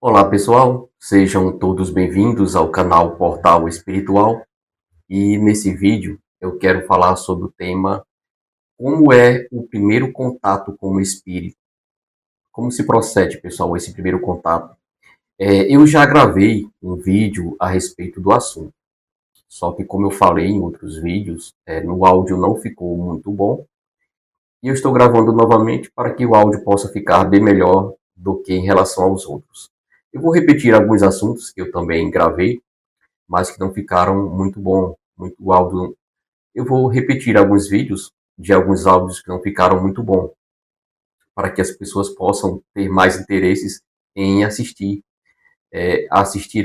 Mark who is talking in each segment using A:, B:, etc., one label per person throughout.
A: Olá pessoal, sejam todos bem-vindos ao canal Portal Espiritual e nesse vídeo eu quero falar sobre o tema como é o primeiro contato com o espírito. Como se procede, pessoal, esse primeiro contato? Eu já gravei um vídeo a respeito do assunto, só que como eu falei em outros vídeos, no áudio não ficou muito bom e eu estou gravando novamente para que o áudio possa ficar bem melhor do que em relação aos outros. Eu vou repetir alguns assuntos que eu também gravei, mas que não ficaram muito bom, muito áudio. Eu vou repetir alguns vídeos de alguns áudios que não ficaram muito bom, para que as pessoas possam ter mais interesses em assistir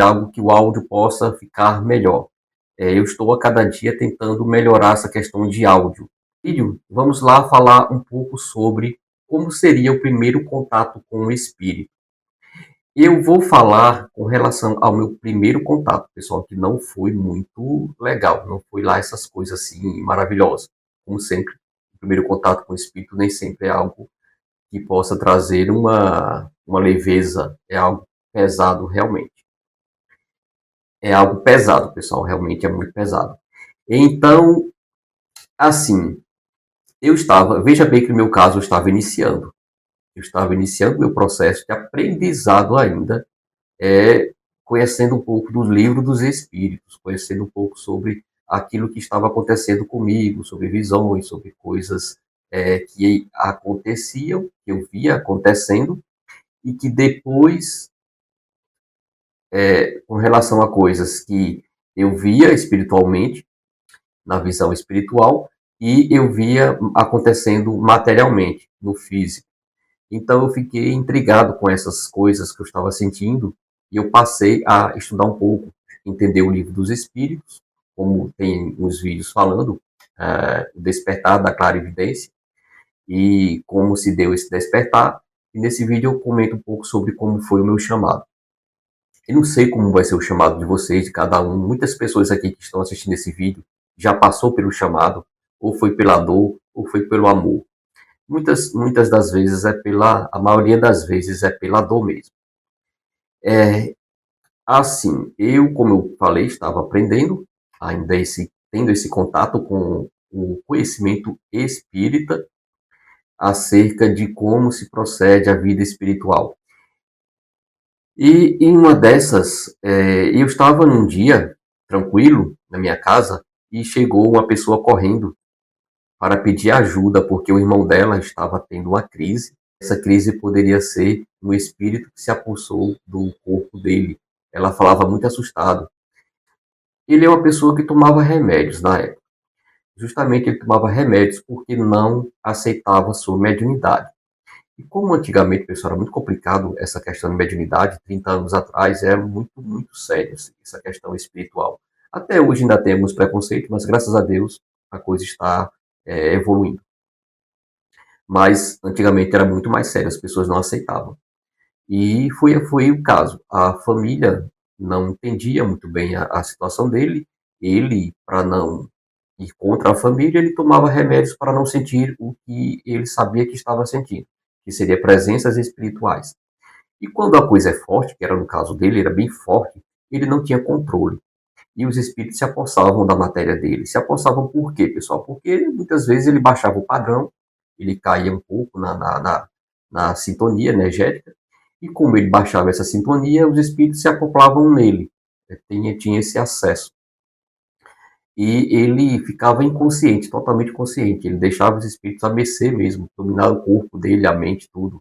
A: algo que o áudio possa ficar melhor. Eu estou a cada dia tentando melhorar essa questão de áudio. Vídeo, vamos lá falar um pouco sobre como seria o primeiro contato com o espírito. Eu vou falar com relação ao meu primeiro contato, pessoal, que não foi muito legal, não foi lá essas coisas assim maravilhosas. Como sempre, o primeiro contato com o espírito nem sempre é algo que possa trazer uma leveza, é algo pesado realmente. É algo pesado, pessoal, realmente é muito pesado. Então, assim, veja bem que no meu caso eu estava iniciando meu processo de aprendizado ainda, conhecendo um pouco do livro dos espíritos, conhecendo um pouco sobre aquilo que estava acontecendo comigo, sobre visões, sobre coisas que aconteciam, que eu via acontecendo, e que depois, com relação a coisas que eu via espiritualmente, na visão espiritual, e eu via acontecendo materialmente, no físico. Então eu fiquei intrigado com essas coisas que eu estava sentindo e eu passei a estudar um pouco, entender o livro dos espíritos, como tem uns vídeos falando, o despertar da clarividência e como se deu esse despertar. E nesse vídeo eu comento um pouco sobre como foi o meu chamado. Eu não sei como vai ser o chamado de vocês, de cada um. Muitas pessoas aqui que estão assistindo esse vídeo já passou pelo chamado, ou foi pela dor, ou foi pelo amor. Muitas das vezes a maioria das vezes é pela dor mesmo. É, assim, como eu falei, estava aprendendo, tendo esse contato com o conhecimento espírita acerca de como se procede a vida espiritual. E em uma dessas, eu estava num dia tranquilo na minha casa e chegou uma pessoa correndo para pedir ajuda porque o irmão dela estava tendo uma crise. Essa crise poderia ser um espírito que se apossou do corpo dele. Ela falava muito assustado. Ele é uma pessoa que tomava remédios na época. Justamente ele tomava remédios porque não aceitava sua mediunidade. E como antigamente, pessoal, era muito complicado essa questão de mediunidade, 30 anos atrás, era muito, muito sério essa questão espiritual. Até hoje ainda temos preconceito, mas graças a Deus a coisa está evoluindo. Mas antigamente era muito mais sério, as pessoas não aceitavam. E foi o caso. A família não entendia muito bem a situação dele. Ele, para não ir contra a família, ele tomava remédios para não sentir o que ele sabia que estava sentindo, que seria presenças espirituais. E quando a coisa é forte, que era no caso dele, era bem forte, ele não tinha controle. E os espíritos se apossavam da matéria dele. Se apossavam por quê, pessoal? Porque muitas vezes ele baixava o padrão, ele caía um pouco na sintonia energética, e como ele baixava essa sintonia, os espíritos se acoplavam nele, tinha esse acesso. E ele ficava inconsciente, totalmente consciente, ele deixava os espíritos a mercê mesmo, dominar o corpo dele, a mente, tudo.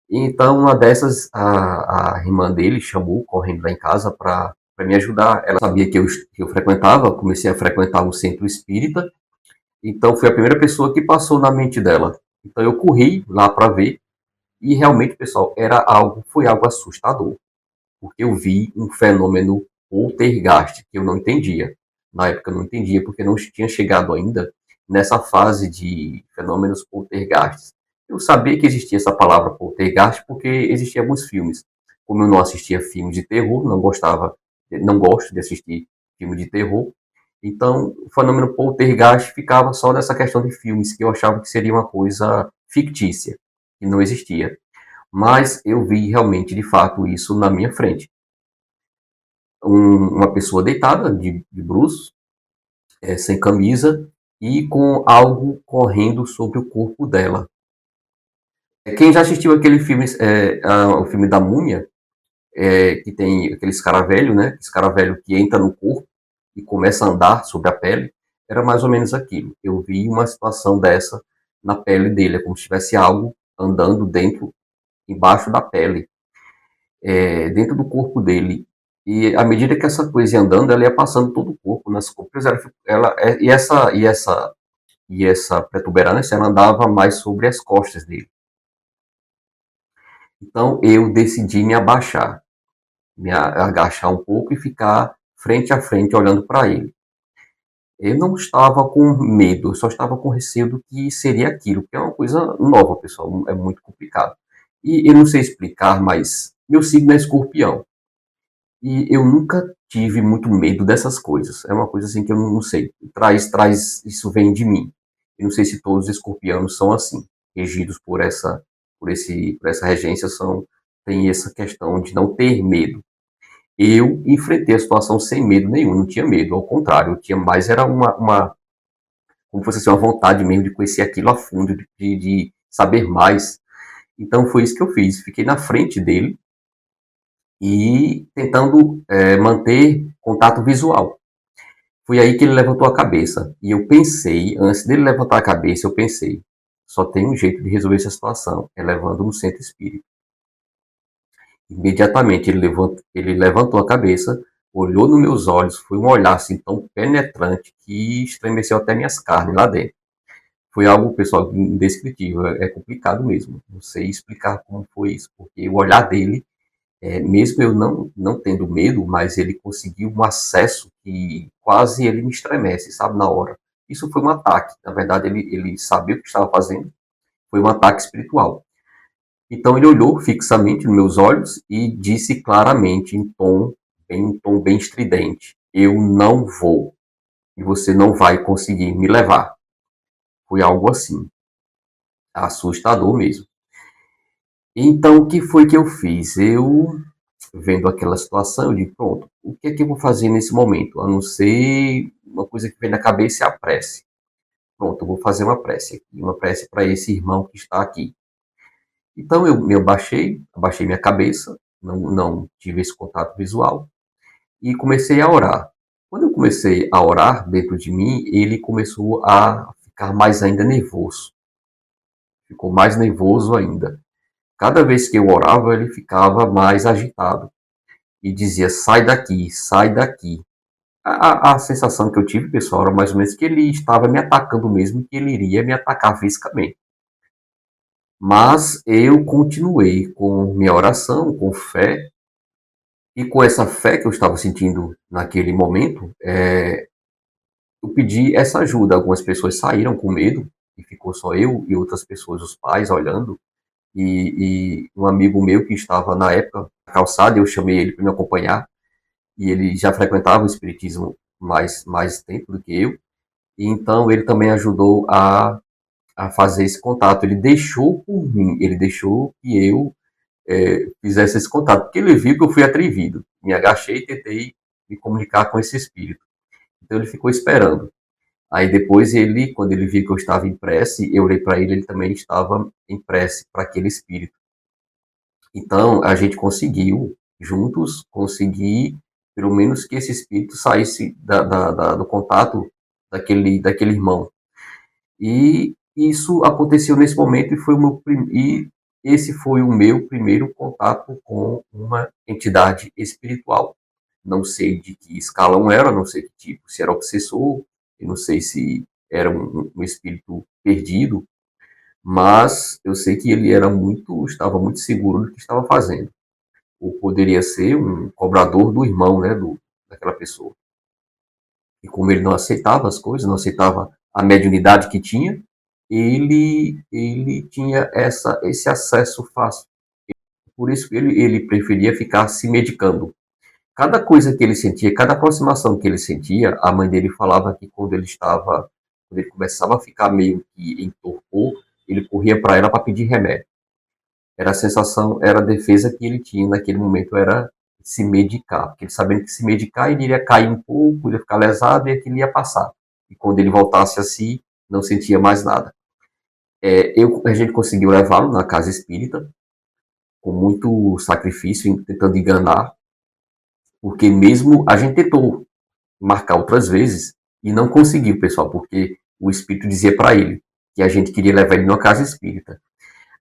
A: E então, uma dessas, a irmã dele chamou, correndo lá em casa, para me ajudar. Ela sabia que eu frequentava, comecei a frequentar um centro espírita, então foi a primeira pessoa que passou na mente dela. Então eu corri lá para ver, e realmente, pessoal, foi algo assustador, porque eu vi um fenômeno poltergeist que eu não entendia. Na época eu não entendia, porque não tinha chegado ainda nessa fase de fenômenos poltergeist. Eu sabia que existia essa palavra poltergeist porque existiam alguns filmes. Como eu não assistia filmes de terror, não gosto de assistir filme de terror, então o fenômeno poltergeist ficava só nessa questão de filmes que eu achava que seria uma coisa fictícia, que não existia. Mas eu vi realmente, de fato, isso na minha frente. Uma pessoa deitada, de bruços, sem camisa, e com algo correndo sobre o corpo dela. Quem já assistiu aquele filme, o filme da Múmia, que tem aquele escaravelho, né? Escaravelho que entra no corpo e começa a andar sobre a pele, era mais ou menos aquilo. Eu vi uma situação dessa na pele dele, é como se tivesse algo andando dentro, embaixo da pele, dentro do corpo dele. E à medida que essa coisa ia andando, ela ia passando todo o corpo nas costas. E essa protuberância, ela andava mais sobre as costas dele. Então eu decidi me agachar um pouco e ficar frente a frente olhando para ele. Eu não estava com medo, eu só estava com receio do que seria aquilo, porque é uma coisa nova, pessoal, é muito complicado. E eu não sei explicar, mas meu signo é escorpião. E eu nunca tive muito medo dessas coisas. É uma coisa assim que eu não sei. Isso vem de mim. Eu não sei se todos os escorpianos são assim, regidos por essa regência, tem essa questão de não ter medo. Eu enfrentei a situação sem medo nenhum, não tinha medo, ao contrário, eu tinha mais, era como fosse assim, uma vontade mesmo de conhecer aquilo a fundo, de saber mais. Então foi isso que eu fiz, fiquei na frente dele e tentando manter contato visual. Foi aí que ele levantou a cabeça, e eu pensei, antes dele levantar a cabeça, eu pensei, só tem um jeito de resolver essa situação, é levando no centro espírita. Imediatamente ele levantou a cabeça, olhou nos meus olhos, foi um olhar assim tão penetrante que estremeceu até minhas carnes lá dentro. Foi algo, pessoal, indescritível, é complicado mesmo. Não sei explicar como foi isso, porque o olhar dele, mesmo eu não tendo medo, mas ele conseguiu um acesso que quase ele me estremece, sabe, na hora. Isso foi um ataque, na verdade ele sabia o que estava fazendo, foi um ataque espiritual. Então ele olhou fixamente nos meus olhos e disse claramente, em tom bem estridente: eu não vou, e você não vai conseguir me levar. Foi algo assim, assustador mesmo. Então o que foi que eu fiz? Eu, vendo aquela situação, eu disse: pronto, o que é que eu vou fazer nesse momento? A não ser uma coisa que vem na cabeça é a prece. Pronto, eu vou fazer uma prece para esse irmão que está aqui. Então eu me abaixei minha cabeça, não tive esse contato visual e comecei a orar. Quando eu comecei a orar dentro de mim, ele começou a ficar mais ainda nervoso. Ficou mais nervoso ainda. Cada vez que eu orava, ele ficava mais agitado e dizia: sai daqui, sai daqui. A sensação que eu tive, pessoal, era mais ou menos que ele estava me atacando mesmo, que ele iria me atacar fisicamente. Mas eu continuei com minha oração, com fé, e com essa fé que eu estava sentindo naquele momento, eu pedi essa ajuda. Algumas pessoas saíram com medo, e ficou só eu e outras pessoas, os pais, olhando. E um amigo meu que estava na época na calçada, eu chamei ele para me acompanhar, e ele já frequentava o espiritismo mais tempo do que eu, e então ele também ajudou a fazer esse contato. Ele deixou por mim, ele deixou que eu fizesse esse contato, porque ele viu que eu fui atrevido. Me agachei e tentei me comunicar com esse espírito. Então ele ficou esperando. Aí depois ele, quando ele viu que eu estava em prece, eu olhei para ele, ele também estava em prece para aquele espírito. Então a gente conseguiu, juntos, conseguir pelo menos que esse espírito saísse do contato daquele irmão. E isso aconteceu nesse momento e esse foi o meu primeiro contato com uma entidade espiritual. Não sei de que escalão era, não sei que tipo, se era obsessor, eu não sei se era um espírito perdido, mas eu sei que ele estava muito seguro do que estava fazendo. Ou poderia ser um cobrador do irmão, né, daquela pessoa. E como ele não aceitava as coisas, não aceitava a mediunidade que tinha, ele tinha esse acesso fácil. Por isso que ele preferia ficar se medicando. Cada coisa que ele sentia, cada aproximação que ele sentia, a mãe dele falava que quando ele começava a ficar meio que em torpor, ele corria para ela para pedir remédio. Era a sensação, era a defesa que ele tinha naquele momento, era se medicar, porque ele sabendo que se medicar ele iria cair um pouco, ia ficar lesado e aquilo ia passar. E quando ele voltasse a si, não sentia mais nada. A gente conseguiu levá-lo na casa espírita, com muito sacrifício, tentando enganar, porque mesmo a gente tentou marcar outras vezes e não conseguiu, pessoal, porque o espírito dizia para ele que a gente queria levar ele numa casa espírita.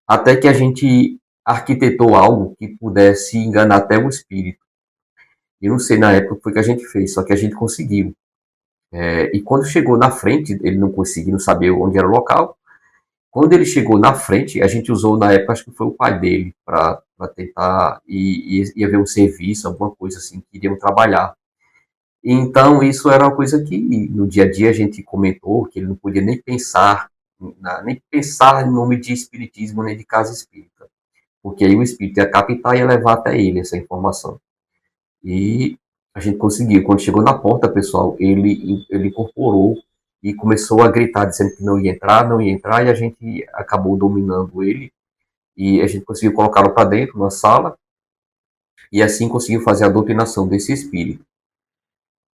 A: Até que a gente arquitetou algo que pudesse enganar até o espírito. Eu não sei na época o que foi que a gente fez, só que a gente conseguiu. E quando chegou na frente, ele não conseguia, não sabia onde era o local. Quando ele chegou na frente, a gente usou na época, acho que foi o pai dele, para tentar ir ver um serviço, alguma coisa assim, que iriam trabalhar. Então, isso era uma coisa que no dia a dia a gente comentou, que ele não podia nem pensar em nome de espiritismo, nem de casa espírita. Porque aí o espírito ia captar e ia levar até ele essa informação. E a gente conseguiu. Quando chegou na porta, pessoal, ele incorporou e começou a gritar, dizendo que não ia entrar, não ia entrar, e a gente acabou dominando ele. E a gente conseguiu colocá-lo para dentro, na sala, e assim conseguiu fazer a doutrinação desse espírito.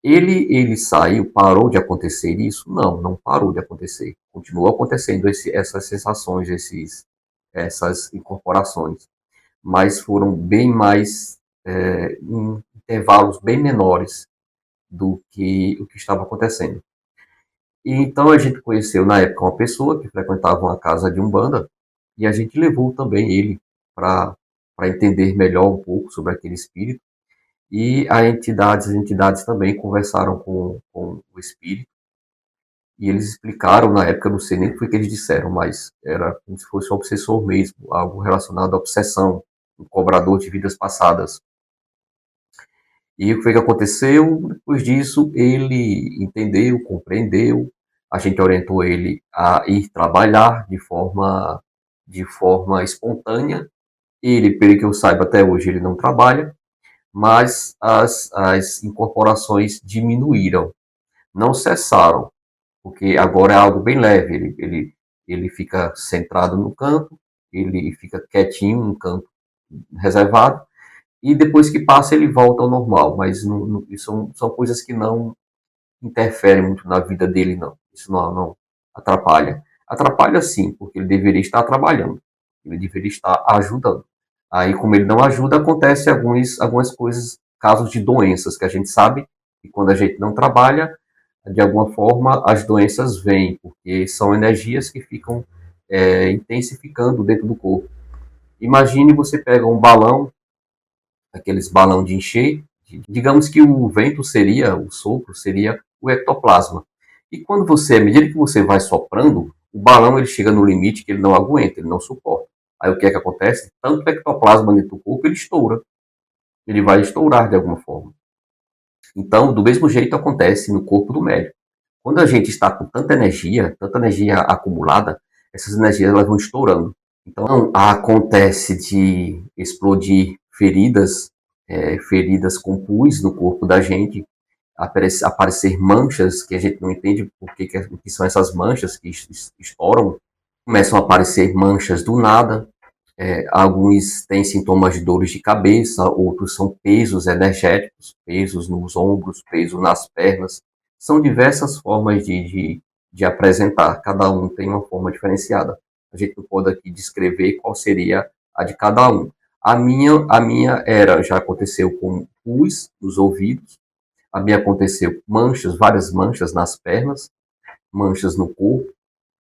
A: Ele saiu, parou de acontecer isso? Não, não parou de acontecer. Continuou acontecendo essas sensações, essas incorporações, mas foram bem mais, em intervalos bem menores do que o que estava acontecendo. E então a gente conheceu na época uma pessoa que frequentava uma casa de umbanda e a gente levou também ele para entender melhor um pouco sobre aquele espírito. E as entidades também conversaram com o espírito e eles explicaram na época, não sei nem o que foi que eles disseram, mas era como se fosse um obsessor mesmo, algo relacionado à obsessão, um cobrador de vidas passadas. E o que foi que aconteceu? Depois disso, ele entendeu, compreendeu, a gente orientou ele a ir trabalhar de forma espontânea. Ele, pelo que eu saiba até hoje, ele não trabalha, mas as incorporações diminuíram, não cessaram, porque agora é algo bem leve, ele fica centrado no canto, ele fica quietinho no canto reservado, e depois que passa ele volta ao normal, mas são coisas que não interferem muito na vida dele, não. Isso não atrapalha. Atrapalha sim, porque ele deveria estar trabalhando, ele deveria estar ajudando. Aí, como ele não ajuda, acontece algumas coisas, casos de doenças, que a gente sabe que quando a gente não trabalha, de alguma forma as doenças vêm, porque são energias que ficam intensificando dentro do corpo. Imagine você pega um balão, aqueles balão de encher, digamos que o vento seria, o sopro seria o ectoplasma. E quando à medida que você vai soprando, o balão ele chega no limite que ele não aguenta, ele não suporta. Aí o que é que acontece? Tanto ectoplasma dentro do corpo, ele estoura. Ele vai estourar de alguma forma. Então, do mesmo jeito acontece no corpo do médico. Quando a gente está com tanta energia acumulada, essas energias elas vão estourando. Então, acontece de explodir feridas com pus no corpo da gente, aparecer manchas que a gente não entende o que são essas manchas que estouram. Começam a aparecer manchas do nada. Alguns têm sintomas de dores de cabeça, outros são pesos energéticos, pesos nos ombros, peso nas pernas. São diversas formas de apresentar, cada um tem uma forma diferenciada. A gente não pode aqui descrever qual seria a de cada um. A minha já aconteceu com pus nos ouvidos, a minha aconteceu manchas, várias manchas nas pernas, manchas no corpo,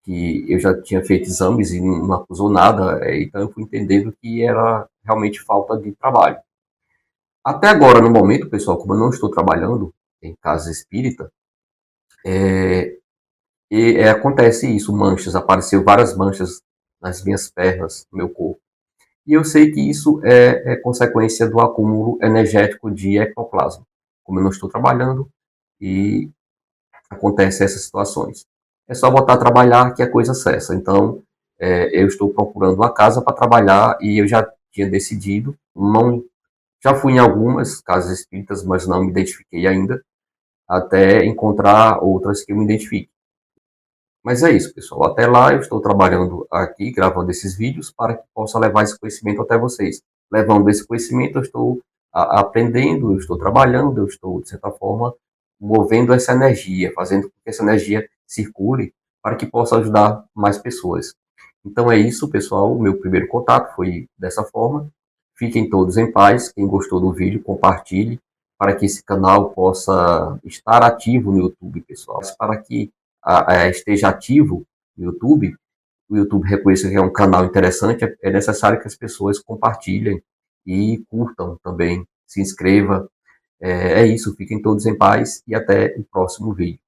A: que eu já tinha feito exames e não acusou nada, então eu fui entendendo que era realmente falta de trabalho. Até agora, no momento, pessoal, como eu não estou trabalhando em casa espírita, acontece isso, manchas, apareceu várias manchas nas minhas pernas, no meu corpo. E eu sei que isso é consequência do acúmulo energético de ectoplasma. Como eu não estou trabalhando, e acontecem essas situações. É só voltar a trabalhar que a coisa cessa. Então, eu estou procurando uma casa para trabalhar e eu já tinha decidido, não, já fui em algumas casas espíritas, mas não me identifiquei ainda, até encontrar outras que eu me identifique. Mas é isso, pessoal. Até lá eu estou trabalhando aqui, gravando esses vídeos para que possa levar esse conhecimento até vocês. Levando esse conhecimento, eu estou aprendendo, eu estou trabalhando, eu estou, de certa forma, movendo essa energia, fazendo com que essa energia circule para que possa ajudar mais pessoas. Então é isso, pessoal. O meu primeiro contato foi dessa forma. Fiquem todos em paz. Quem gostou do vídeo, compartilhe para que esse canal possa estar ativo no YouTube, pessoal. Para que esteja ativo no YouTube, o YouTube reconheça que é um canal interessante, é necessário que as pessoas compartilhem e curtam também, se inscreva. É isso, fiquem todos em paz e até o próximo vídeo.